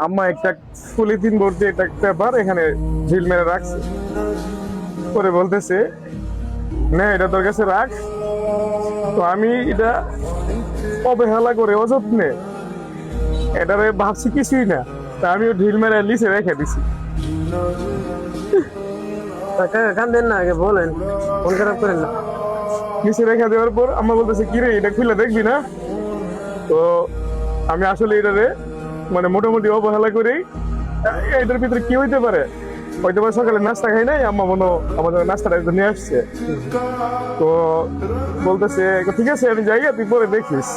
আম্মা একটা পলিথিন ভর্তি একটা পেপার এখানে ঝিল মেরে রাখছে, পরে বলতেছে না এটা তোর কাছে রাখ। তো আমি এটা অবহেলা করে অযত্নে এটারে ভাবছি কিছুই না, তা আমিও ঢিল মেরে লিচে রেখে দিছি। কান্দেন না, আগে বলেন, মন খারাপ করেন না। লিচে রেখে দেওয়ার পর আম্মা বলতেছে কি রে এটা খুলে দেখবি না। তো আমি আসলে এটারে মানে মোটামুটি অবহেলা করেই এটার ভিতরে কি হইতে পারে, হয়তো বা সকালে নাস্তা খাই নাই, আম্মা মনে হয় আমাদের নাস্তাটা একটু নিয়ে আসছে। তো বলতেছে ঠিক আছে আমি যাই, তুই পরে দেখিস।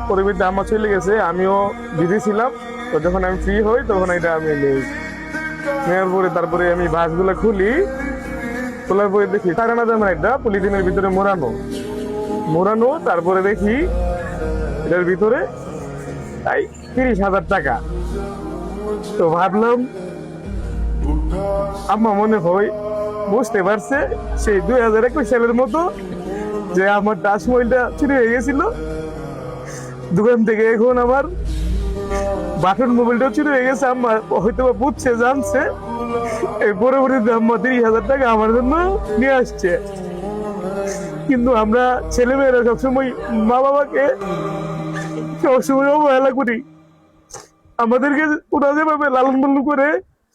পরে বিদ্যা আম্মা চলে গেছে, আমিও বিধি ছিলাম। তো যখন আমি ফ্রি হই তখন এটা আমি নেই, নেওয়ার পরে তারপরে আমি বাসগুলো খুলি, খোলার পরে দেখি টাকানা দামের একটা পলিথিনের ভিতরে মোড়ানো মোড়ানো। তারপরে দেখি এটার ভিতরে তাই 30,000 টাকা। তো ভাবলাম আম্মা মনে হয় বুঝতে পারছে সেই 2021 সালের মতো যে আমার টাচ মোবাইলটা চুরি হয়ে গেছিল দোকান থেকে, এখন আমার বাটন মোবাইলটাও চুরি হয়ে গেছে। আম্মা হয়তো বা বুঝছে, জানছে, এই পরবর্তীতে আম্মা 30,000 টাকা আমার জন্য নিয়ে আসছে। কিন্তু আমরা ছেলেমেয়েরা সবসময় মা বাবাকে সবসময় অবহেলা করি। আমাদেরকে ওরা যেভাবে লালন পালন করে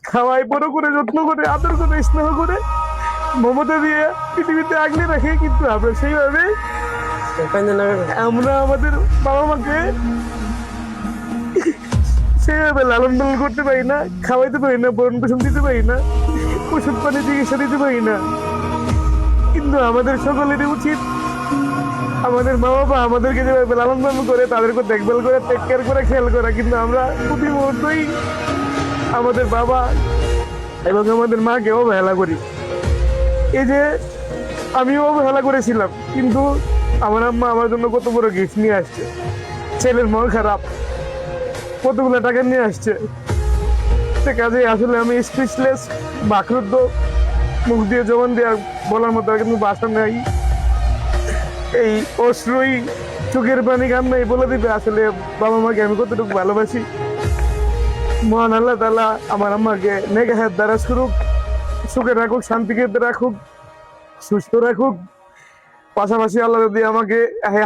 খাওয়াই, বড় করে, যত্ন করে, আদর করে, স্নেহ করে, মমতা দিয়ে পৃথিবীতে আগলে রাখে, কিন্তু আমরা সেইভাবে কান্দেন না কাকা। আমরা আমাদের বাবা মাকে সেইভাবে লালন পালন করতে পারি না, খাওয়াইতে পারি না, ভরণ পোষণ দিতে পারি না, ওষুধ পানি চিকিৎসা দিতে পারি না। কিন্তু আমাদের সকলেরই উচিত আমাদের মা বাবা আমাদেরকে যেভাবে লালন পালন করে তাদেরকে দেখভাল করে, টেক কেয়ার করে, খেয়াল করা। কিন্তু আমরা প্রতি মুহূর্তই আমাদের বাবা এবং আমাদের মাকে অবহেলা করি। এই যে আমিও অবহেলা করেছিলাম, কিন্তু আমার আম্মা আমার জন্য কত বড় গিফট নিয়ে আসছে। ছেলের মন খারাপ, কতগুলো টাকা নিয়ে আসছে। সে কাজে আসলে আমি স্পিচলেস, বাকরুদ্ধ, মুখ দিয়ে জবান দিয়ে আর বলার মতো আর কিন্তু বাসা নাই। এই অশ্রুই চোখের পানি কান্নাই বলে দিবে আসলে বাবা মাকে আমি কতটুকু ভালোবাসি। মহান আল্লাহ তাআলা আমার আম্মাকে নেক হায়াত দ্বারা সুখে রাখুক, শান্তিকে রাখুক, সুস্থ রাখুক। পাশাপাশি আল্লাহ যদি আমাকে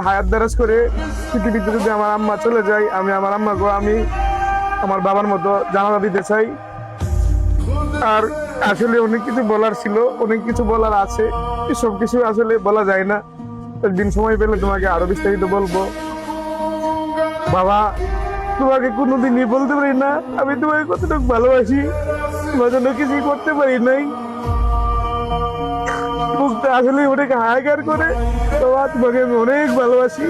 হায়াত দারাজ করে পৃথিবীতে যদি আমার আম্মা চলে যায়, আমি আমার আম্মাকে আমি আমার বাবার মতো জানাজা দিতে চাই। আর আসলে অনেক কিছু বলার ছিল, অনেক কিছু বলার আছে, সব কিছু আসলে বলা যায় না। একদিন সময় পেলে তোমাকে আরো বিস্তারিত বলবো। বাবা, তোমাকে কোনোদিনই বলতে পারি না আমি তোমাকে কতটুকু ভালোবাসি। তোমার জন্য কিছুই করতে পারি নাই, মুখটা আসলে অনেক হাহাকার করে। বাবা, তোমাকে আমি অনেক ভালোবাসি।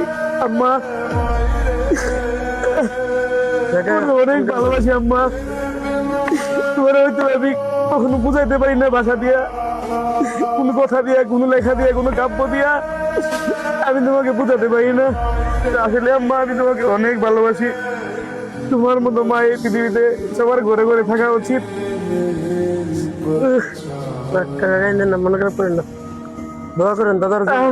আম্মা, তোমাকে অনেক ভালোবাসি আম্মা। তোমার হয়তো আমি কখনো বুঝাইতে পারি না ভাষা দিয়া, কোনো কথা দিয়া, কোনো লেখা দিয়া, কোনো কাব্য দিয়া আমি তোমাকে বুঝাতে পারি না। আসলে আম্মা আমি তোমাকে অনেক ভালোবাসি। তোমার মতো মা এই পৃথিবীতে সবার ঘরে ঘরে থাকা উচিত। কাকা কান্দেন না, মন খারাপ করেন না, দোয়া করেন দাদার জন্য।